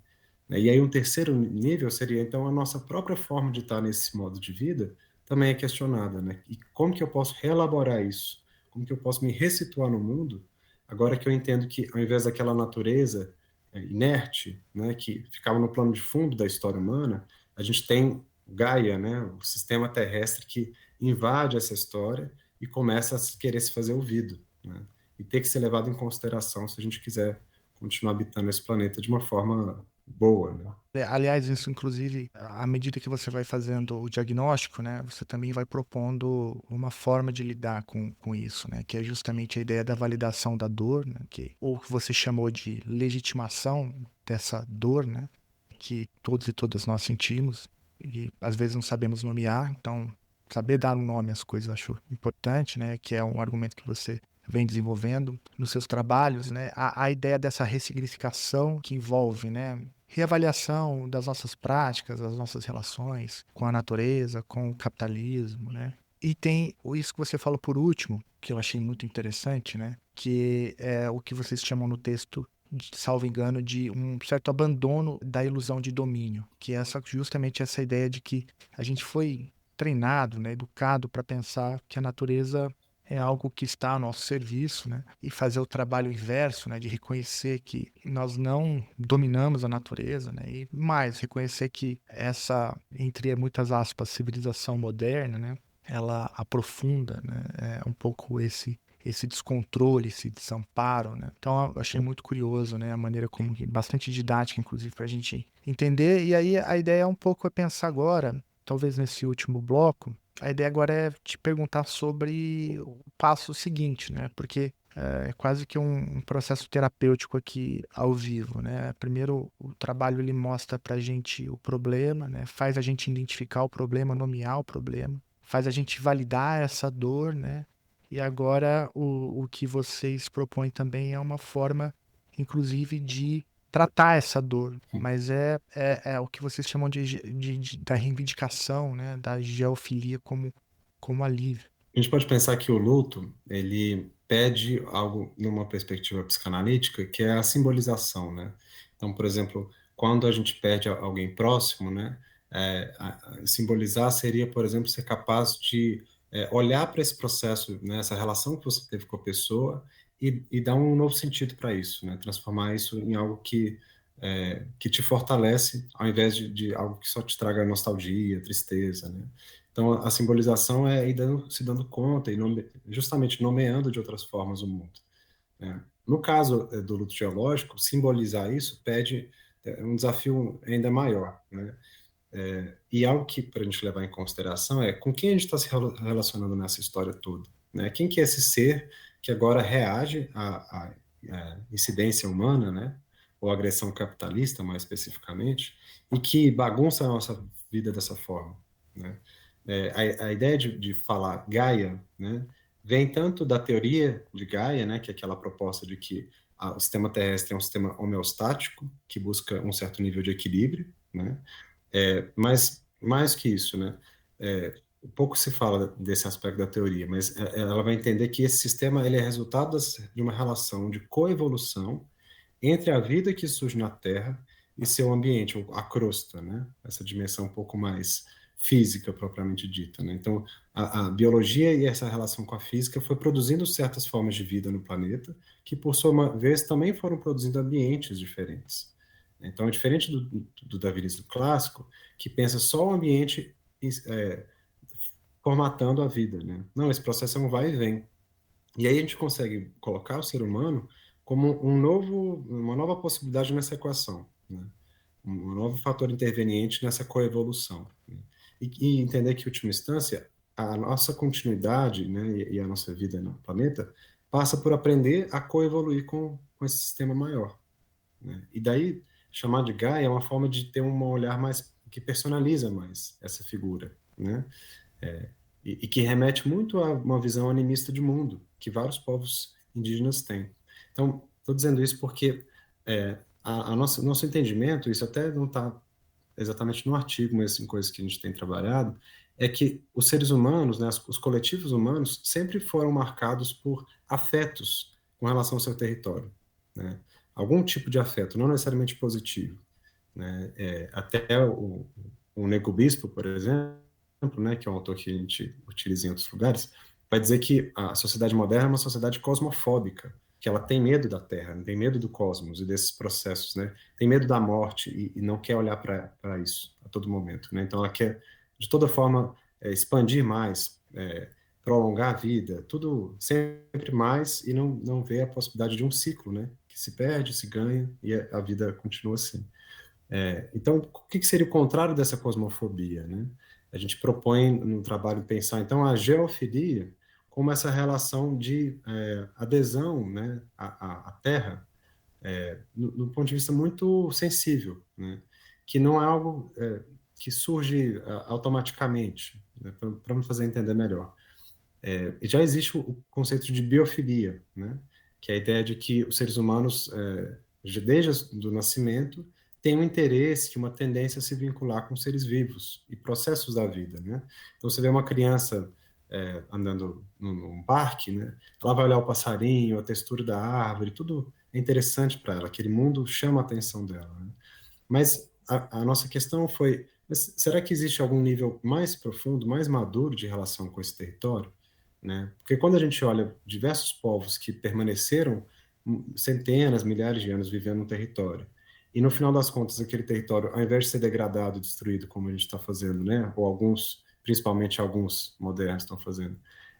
né? E aí um terceiro nível seria, então, a nossa própria forma de estar nesse modo de vida também é questionada, né? E como que eu posso reelaborar isso? Como que eu posso me ressituar no mundo, agora que eu entendo que, ao invés daquela natureza inerte, né, que ficava no plano de fundo da história humana, a gente tem Gaia, né, o sistema terrestre que invade essa história e começa a querer se fazer ouvido, né, e ter que ser levado em consideração se a gente quiser continuar habitando esse planeta de uma forma boa, né? Aliás, isso inclusive, à medida que você vai fazendo o diagnóstico, né, você também vai propondo uma forma de lidar com isso, né, que é justamente a ideia da validação da dor, né, ou que você chamou de legitimação dessa dor, né, que todos e todas nós sentimos e às vezes não sabemos nomear, então saber dar um nome às coisas eu acho importante, né, que é um argumento que você vem desenvolvendo nos seus trabalhos, né, a ideia dessa ressignificação que envolve, né, reavaliação das nossas práticas, das nossas relações com a natureza, com o capitalismo, né? E tem isso que você falou por último, que eu achei muito interessante, né? Que é o que vocês chamam no texto, salvo engano, de um certo abandono da ilusão de domínio, que é justamente essa ideia de que a gente foi treinado, né, educado para pensar que a natureza é algo que está a nosso serviço, né? E fazer o trabalho inverso, né? De reconhecer que nós não dominamos a natureza, né? E mais, reconhecer que essa, entre muitas aspas, civilização moderna, né? Ela aprofunda, né? Um pouco esse descontrole, esse desamparo, né? Então eu achei muito curioso, né? A maneira como, bastante didática, inclusive, para a gente entender. E aí a ideia é um pouco pensar agora, talvez nesse último bloco, a ideia agora é te perguntar sobre o passo seguinte, né? Porque é quase que um processo terapêutico aqui ao vivo, né? Primeiro, o trabalho ele mostra pra gente o problema, né? Faz a gente identificar o problema, nomear o problema, faz a gente validar essa dor, né? E agora o que vocês propõem também é uma forma, inclusive, de tratar essa dor, mas é o que vocês chamam da reivindicação, né, da geofilia como alívio. A gente pode pensar que o luto, ele pede algo numa perspectiva psicanalítica, que é a simbolização, né? Então, por exemplo, quando a gente perde alguém próximo, né, simbolizar seria, por exemplo, ser capaz de olhar para esse processo, né, essa relação que você teve com a pessoa e dar um novo sentido para isso, né? Transformar isso em algo que te fortalece, ao invés de algo que só te traga nostalgia, tristeza, né? Então, a simbolização é ir se dando conta e justamente nomeando de outras formas o mundo, né? No caso do luto geológico, simbolizar isso pede um desafio ainda maior, né? E algo que, para a gente levar em consideração, é com quem a gente está se relacionando nessa história toda, né? Quem que é esse ser que agora reage à incidência humana, né? Ou agressão capitalista, mais especificamente, e que bagunça a nossa vida dessa forma, né? A ideia de falar Gaia, né, vem tanto da teoria de Gaia, né, que é aquela proposta de que o sistema terrestre é um sistema homeostático, que busca um certo nível de equilíbrio, né, mas mais que isso, né, pouco se fala desse aspecto da teoria, mas ela vai entender que esse sistema ele é resultado de uma relação de coevolução entre a vida que surge na Terra e seu ambiente, a crosta, né? Essa dimensão um pouco mais física propriamente dita, né? Então, a biologia e essa relação com a física foi produzindo certas formas de vida no planeta, que por sua vez também foram produzindo ambientes diferentes. Então, é diferente do darwinismo clássico, que pensa só o ambiente formatando a vida, né? Não, esse processo é um vai e vem. E aí a gente consegue colocar o ser humano como uma nova possibilidade nessa equação, né? Um novo fator interveniente nessa coevolução, né? E entender que, em última instância, a nossa continuidade, né, e a nossa vida no planeta passa por aprender a coevoluir com esse sistema maior, né? E daí, chamar de Gaia é uma forma de ter um olhar mais que personaliza mais essa figura, né? E que remete muito a uma visão animista de mundo que vários povos indígenas têm. Então, estou dizendo isso porque nosso entendimento, isso até não está exatamente no artigo, mas em coisas que a gente tem trabalhado, é que os seres humanos, né, os coletivos humanos, sempre foram marcados por afetos com relação ao seu território, né? Algum tipo de afeto, não necessariamente positivo, né? Até o Nego Bispo, por exemplo, né, que é um autor que a gente utiliza em outros lugares, vai dizer que a sociedade moderna é uma sociedade cosmofóbica, que ela tem medo da Terra, tem medo do cosmos e desses processos, né? Tem medo da morte e não quer olhar para isso a todo momento, né? Então ela quer, de toda forma, expandir mais, prolongar a vida, tudo sempre mais e não vê a possibilidade de um ciclo, né? que se perde, se ganha, e a vida continua assim. Então, o que seria o contrário dessa cosmofobia, né? A gente propõe no trabalho pensar, então, a geofilia como essa relação de adesão, né, à Terra, no ponto de vista muito sensível, né? Que não é algo que surge automaticamente, né? Para me fazer entender melhor. Já existe o conceito de biofilia, né? Que é a ideia de que os seres humanos, desde o nascimento, têm um interesse, uma tendência a se vincular com seres vivos e processos da vida, né? Então, você vê uma criança andando num parque, né? Ela vai olhar o passarinho, a textura da árvore, tudo é interessante para ela, aquele mundo chama a atenção dela, né? Mas a nossa questão foi, mas será que existe algum nível mais profundo, mais maduro de relação com esse território? Né? Porque quando a gente olha diversos povos que permaneceram centenas, milhares de anos vivendo no território, e no final das contas aquele território, ao invés de ser degradado, destruído, como a gente está fazendo, né? Ou alguns, principalmente alguns modernos estão fazendo,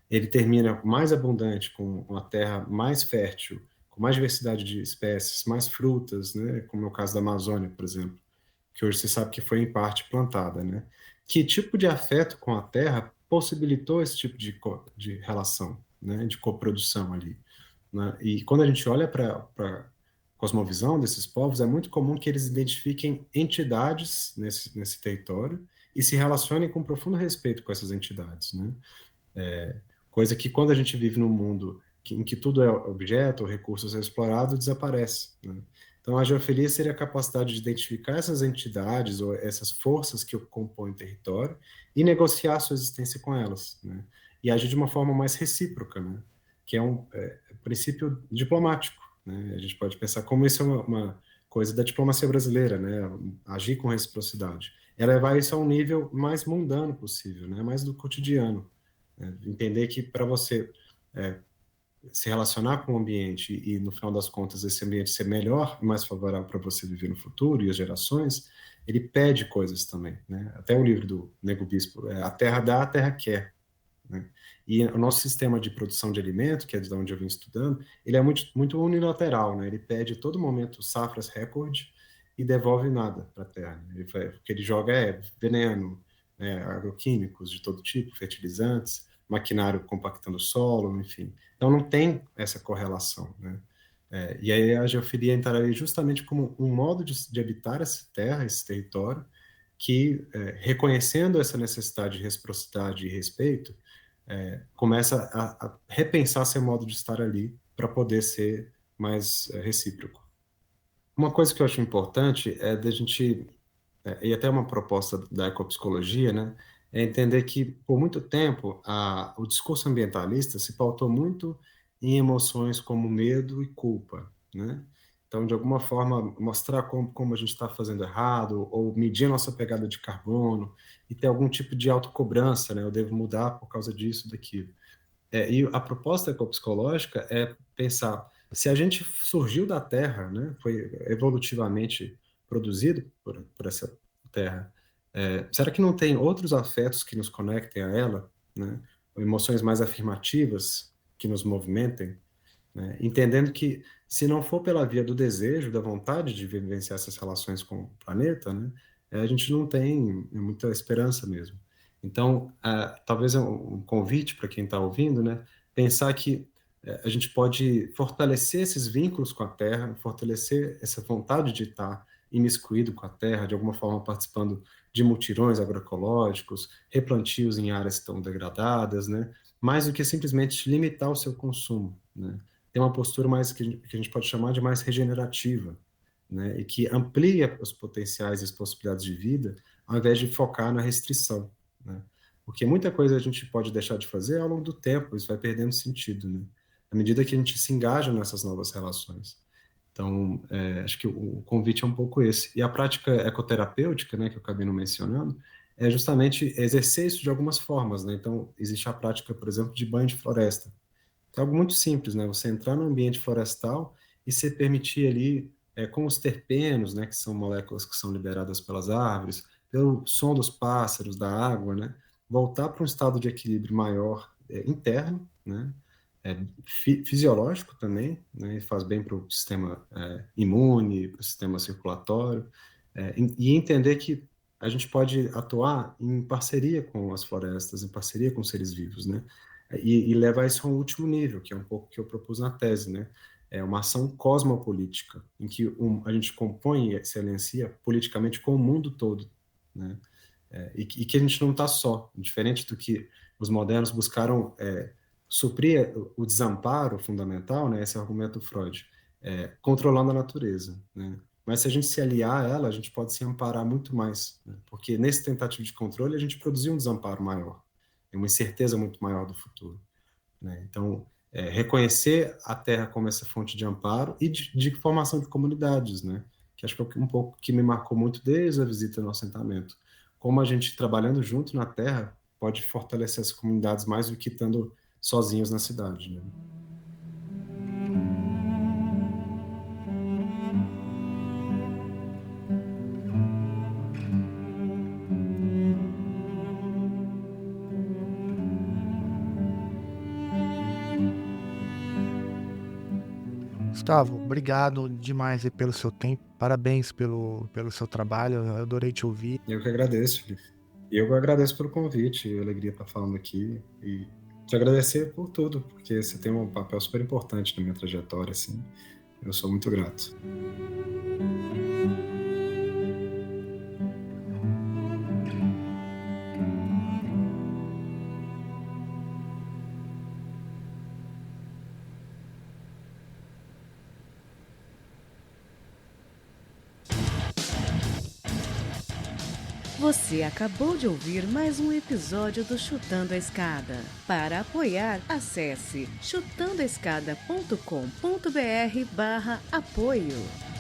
ele termina mais abundante, com uma terra mais fértil, com mais diversidade de espécies, mais frutas, né? Como é o caso da Amazônia, por exemplo, que hoje você sabe que foi em parte plantada, né? Que tipo de afeto com a terra possibilitou esse tipo de relação, né? De coprodução ali, né? E quando a gente olha para a cosmovisão desses povos, é muito comum que eles identifiquem entidades nesse território e se relacionem com profundo respeito com essas entidades, né? Coisa que quando a gente vive num mundo em que tudo é objeto ou recursos explorados, desaparece, né? Então, a geofilia seria a capacidade de identificar essas entidades ou essas forças que compõem o território e negociar a sua existência com elas, né? E agir de uma forma mais recíproca, né? Que é um princípio diplomático, né? A gente pode pensar como isso é uma coisa da diplomacia brasileira, né? Agir com reciprocidade. É levar isso a um nível mais mundano possível, né? Mais do cotidiano. Né? Entender que para você se relacionar com o ambiente e, no final das contas, esse ambiente ser melhor, mais favorável para você viver no futuro e as gerações, ele pede coisas também, né? Até o livro do Nego Bispo, a terra dá, a terra quer, né? E o nosso sistema de produção de alimento, que é de onde eu vim estudando, ele é muito, muito unilateral, né? Ele pede a todo momento safras recorde e devolve nada para a terra. O que ele joga é veneno, né? Agroquímicos de todo tipo, fertilizantes, maquinário compactando o solo, enfim. Então não tem essa correlação, né? E aí a geofilia entraria justamente como um modo de habitar essa terra, esse território, que, reconhecendo essa necessidade de reciprocidade e respeito, começa a repensar seu modo de estar ali para poder ser mais recíproco. Uma coisa que eu acho importante é da gente, e até uma proposta da ecopsicologia, né, é entender que, por muito tempo, o discurso ambientalista se pautou muito em emoções como medo e culpa, né? Então, de alguma forma, mostrar como a gente está fazendo errado, ou medir a nossa pegada de carbono, e ter algum tipo de autocobrança, né? Eu devo mudar por causa disso, daquilo. E a proposta ecopsicológica é pensar, se a gente surgiu da Terra, né, foi evolutivamente produzido por essa Terra, será que não tem outros afetos que nos conectem a ela, né? Emoções mais afirmativas que nos movimentem, né? Entendendo que, se não for pela via do desejo, da vontade de vivenciar essas relações com o planeta, né, a gente não tem muita esperança mesmo. Então, talvez um convite para quem está ouvindo, né, pensar que a gente pode fortalecer esses vínculos com a Terra, fortalecer essa vontade de estar imiscuído com a Terra, de alguma forma participando de mutirões agroecológicos, replantios em áreas tão degradadas, né, mais do que simplesmente limitar o seu consumo, né? Tem uma postura mais que a gente pode chamar de mais regenerativa, né? E que amplia os potenciais e as possibilidades de vida, ao invés de focar na restrição, né? Porque muita coisa a gente pode deixar de fazer ao longo do tempo, isso vai perdendo sentido, né? À medida que a gente se engaja nessas novas relações. Então, acho que o convite é um pouco esse. E a prática ecoterapêutica, né, que eu acabei não mencionando, é justamente exercer isso de algumas formas, né? Então, existe a prática, por exemplo, de banho de floresta. É algo muito simples, né? Você entrar no ambiente florestal e se permitir ali, com os terpenos, né, que são moléculas que são liberadas pelas árvores, pelo som dos pássaros, da água, né, voltar para um estado de equilíbrio maior, interno, né, fisiológico também, né? Faz bem para o sistema imune, para o sistema circulatório, e entender que a gente pode atuar em parceria com as florestas, em parceria com os seres vivos, né? E levar isso a um último nível, que é um pouco que eu propus na tese, né? É uma ação cosmopolítica, em que a gente compõe e excelência politicamente com o mundo todo, né? E que a gente não está só, diferente do que os modernos buscaram suprir o desamparo fundamental, né? Esse é o argumento do Freud, controlando a natureza, né? Mas se a gente se aliar a ela, a gente pode se amparar muito mais, né? Porque nesse tentativa de controle a gente produziu um desamparo maior, uma incerteza muito maior do futuro, né? Então, reconhecer a Terra como essa fonte de amparo e de formação de comunidades, né? Que acho que é um pouco que me marcou muito desde a visita no assentamento. Como a gente, trabalhando junto na Terra, pode fortalecer as comunidades mais do que estando sozinhos na cidade, né? Gustavo, obrigado demais aí pelo seu tempo. Parabéns pelo seu trabalho. Eu adorei te ouvir. Eu que agradeço, Felipe. E eu agradeço pelo convite, a alegria estar falando aqui. E te agradecer por tudo, porque você tem um papel super importante na minha trajetória, assim. Eu sou muito grato. Você acabou de ouvir mais um episódio do Chutando a Escada. Para apoiar, acesse chutandoaescada.com.br/apoio.